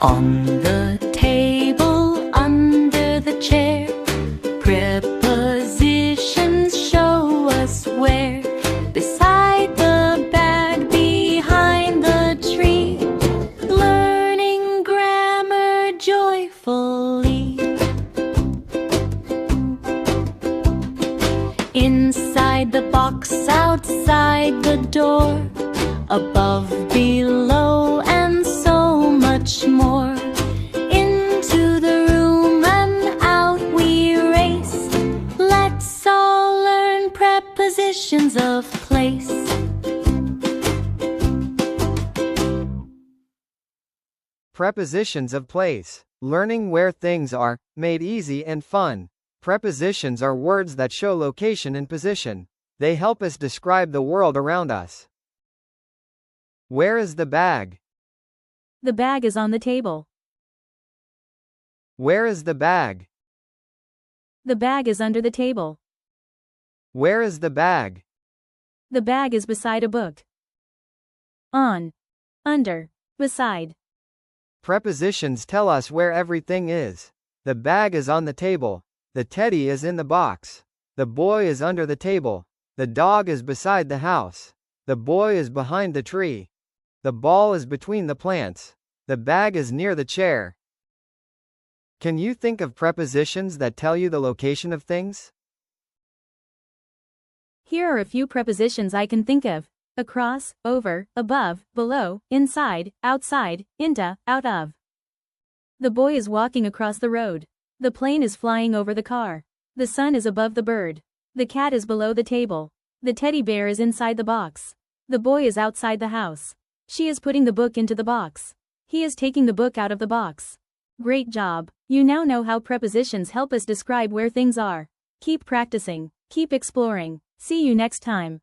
On the table, under the chair, prepositions show us where. Beside the bag, behind the tree, learning grammar joyfully. Inside the box, outside the door, above, below, and so much more. Into the room and out we race. Let's all learn prepositions of place. Prepositions of place. Learning where things are, made easy and fun. Prepositions are words that show location and position. They help us describe the world around us. Where is the bag? The bag is on the table. Where is the bag? The bag is under the table. Where is the bag? The bag is beside a book. On, under, beside. Prepositions tell us where everything is. The bag is on the table. The teddy is in the box. The boy is under the table. The dog is beside the house. The boy is behind the tree. The ball is between the plants. The bag is near the chair. Can you think of prepositions that tell you the location of things? Here are a few prepositions I can think of: across, over, above, below, inside, outside, into, out of. The boy is walking across the road. The plane is flying over the car. The sun is above the bird. The cat is below the table. The teddy bear is inside the box. The boy is outside the house. She is putting the book into the box. He is taking the book out of the box. Great job! You now know how prepositions help us describe where things are. Keep practicing. Keep exploring. See you next time.